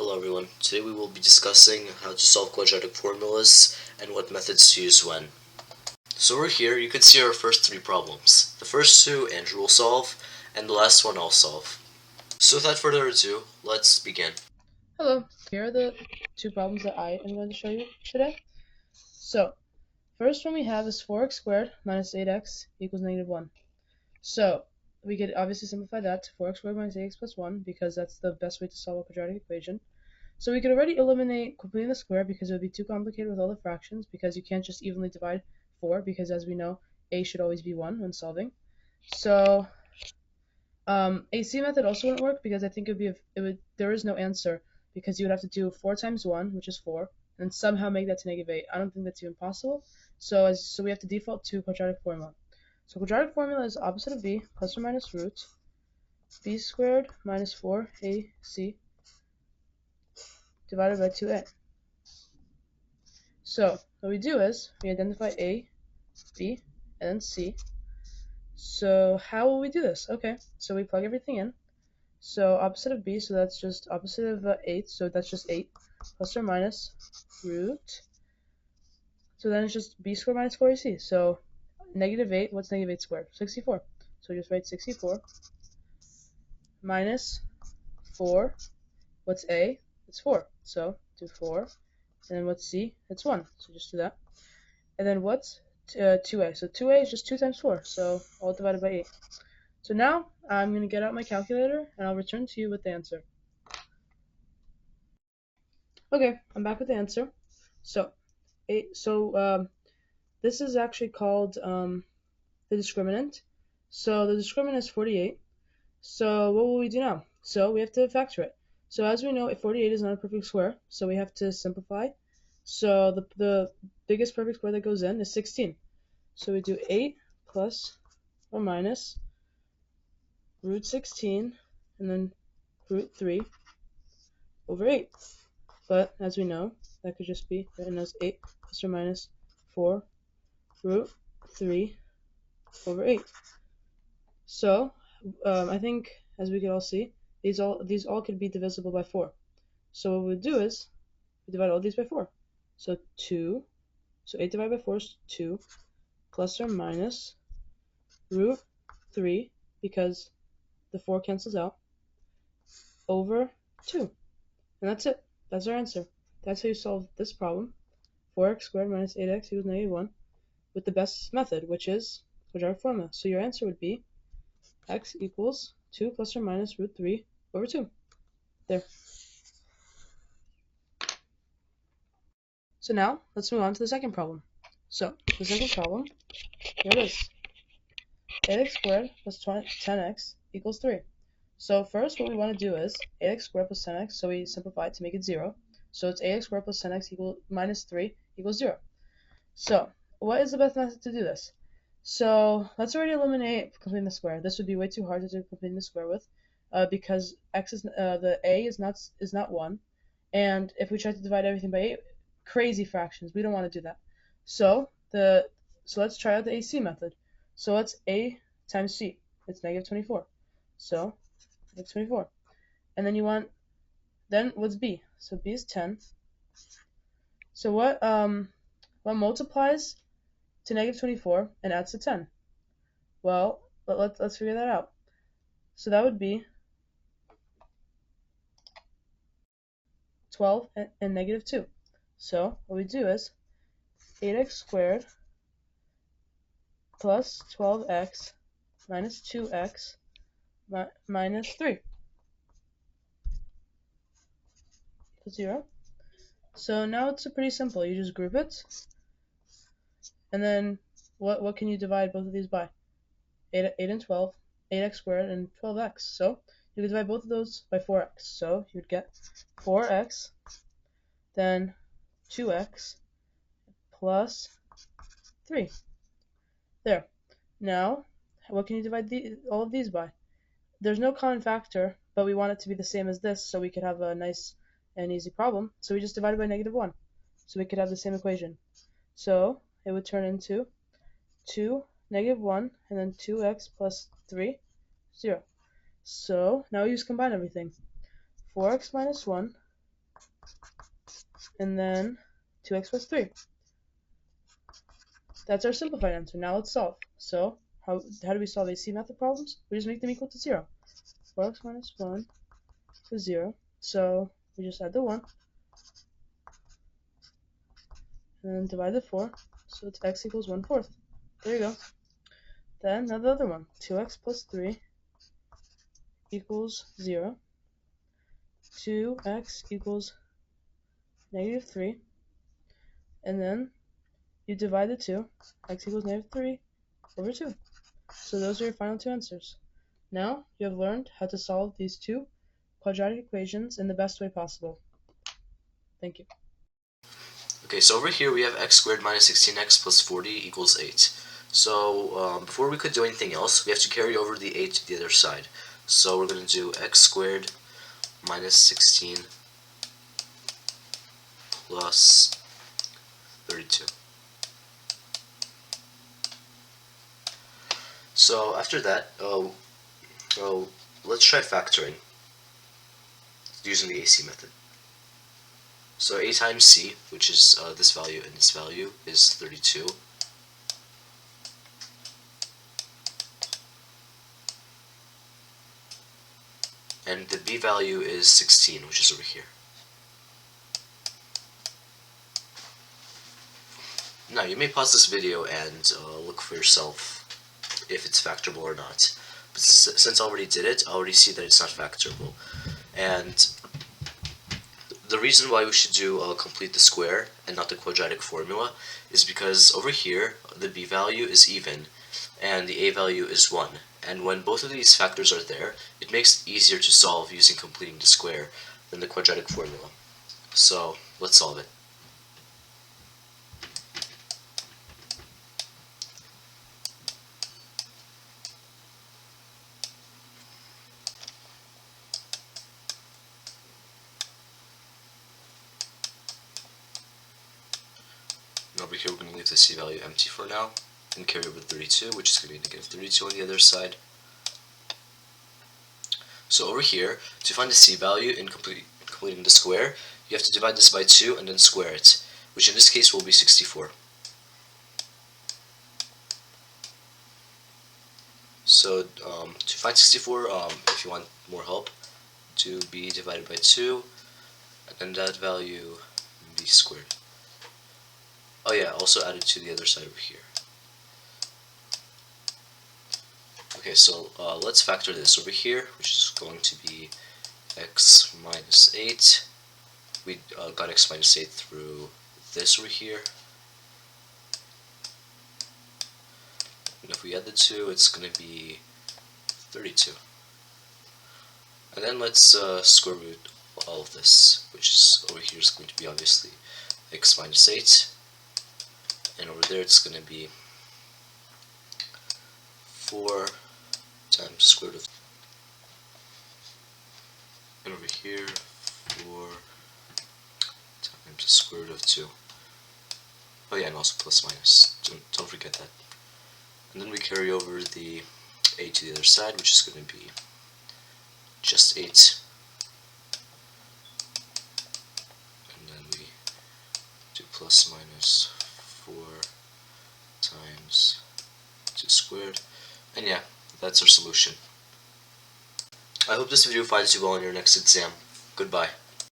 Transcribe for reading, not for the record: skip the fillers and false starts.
Hello everyone, today we will be discussing how to solve quadratic formulas and what methods to use when. So we're here, you can see our first three problems. The first two Andrew will solve, and the last one I'll solve. So without further ado, let's begin. Hello, here are the two problems that I am going to show you today. So, first one we have is 4x squared minus 8x equals -1. So, we could obviously simplify that to 4x squared minus 8x plus 1 because that's the best way to solve a quadratic equation. So we could already eliminate completing the square because it would be too complicated with all the fractions because you can't just evenly divide 4 because as we know, a should always be 1 when solving. So, AC method also wouldn't work because I think there is no answer because you would have to do 4 times 1, which is 4, and somehow make that to -8. I don't think that's even possible. So we have to default to quadratic formula. So quadratic formula is opposite of b plus or minus root b squared minus 4ac divided by 2a. So what we do is we identify a, b, and then c. So how will we do this? Okay, so we plug everything in. So opposite of b, so that's just opposite of 8, so that's just 8, plus or minus root. So then it's just b squared minus 4ac. So -8, what's -8 squared? 64. So just write 64 minus 4. What's a? It's 4. So do 4. And then what's c? It's 1. So just do that. And then what's 2a? So 2a is just 2 times 4. So all divided by 8. So now I'm going to get out my calculator and I'll return to you with the answer. Okay, I'm back with the answer. So this is actually called the discriminant. So the discriminant is 48. So what will we do now? So we have to factor it. So as we know, if 48 is not a perfect square, so we have to simplify. So the biggest perfect square that goes in is 16. So we do 8 plus or minus root 16 and then root 3 over 8. But as we know, that could just be written as 8 plus or minus 4 root 3 over 8. So I think, as we can all see, these all could be divisible by 4. So what we do is we divide all these by 4. So 2, so 8 divided by 4 is 2, plus or minus root 3, because the 4 cancels out, over 2. And that's it. That's our answer. That's how you solve this problem. 4x squared minus 8x equals -1 with the best method, which is quadratic formula. So your answer would be x equals 2 plus or minus root 3 over 2. There. So now, let's move on to the second problem. So, the second problem, here it is. 8x squared plus 10x equals 3. So first, what we want to do is 8x squared plus 10x, so we simplify it to make it 0. So it's 8x squared plus 10x minus 3 equals 0. So, what is the best method to do this? So, let's already eliminate completing the square. This would be way too hard to do completing the square with, because x is the a is not 1, and if we try to divide everything by 8, crazy fractions. We don't want to do that. So let's try out the AC method. So what's a times c? It's -24. So -24. And then then what's b? So b is 10. So what multiplies to -24 and adds to 10? Well, let's figure that out. So that would be 12 and -2. So what we do is 8x squared plus 12x minus 2x minus 3 equals 0. So now it's pretty simple. You just group it, and then what can you divide both of these by? 8 and 12, 8x squared and 12x. So you can divide both of those by 4x. So you'd get 4x, then 2x plus 3. There. Now, what can you divide all of these by? There's no common factor, but we want it to be the same as this so we could have a nice and easy problem. So we just divide it by -1. So we could have the same equation. So it would turn into 2, -1, and then 2x plus 3, 0. So now we just combine everything. 4x minus 1 and then 2x plus 3. That's our simplified answer. Now let's solve. So how do we solve AC method problems? We just make them equal to 0. 4x minus 1 is 0. So we just add the 1 and then divide the 4. So it's x equals 1/4. There you go. Then another one. 2x plus 3 equals 0. 2x equals negative 3. And then you divide the 2. X equals negative 3 over 2. So those are your final two answers. Now you have learned how to solve these two quadratic equations in the best way possible. Thank you. Okay, so over here we have x squared minus 16x plus 40 equals 8. So before we could do anything else, we have to carry over the 8 to the other side. So we're going to do x squared minus 16 plus 32. So after that, let's try factoring using the AC method. So a times c, which is this value and this value, is 32. And the b value is 16, which is over here. Now you may pause this video and look for yourself if it's factorable or not. But since I already did it, I already see that it's not factorable. And the reason why we should do complete the square and not the quadratic formula is because over here the b value is even and the a value is 1. And when both of these factors are there, it makes it easier to solve using completing the square than the quadratic formula. So let's solve it. And over here we're going to leave the c value empty for now and carry over 32, which is going to be negative 32 on the other side. So over here, to find the c value in completing the square, you have to divide this by 2 and then square it, which in this case will be 64. So to find 64, if you want more help, do b divided by 2, and then that value b squared. Oh yeah, also added to the other side over here. Okay, so let's factor this over here, which is going to be x minus 8. We got x minus 8 through this over here. And if we add the 2, it's going to be 32. And then let's square root all of this, which is over here is going to be obviously x minus 8. And over there it's going to be 4 times square root of, and over here 4 times the square root of 2. Oh yeah, and also plus minus, don't forget that. And then we carry over the a to the other side, which is going to be just 8. And then we do plus minus 4 times 2 squared. And yeah, that's our solution. I hope this video finds you well in your next exam. Goodbye.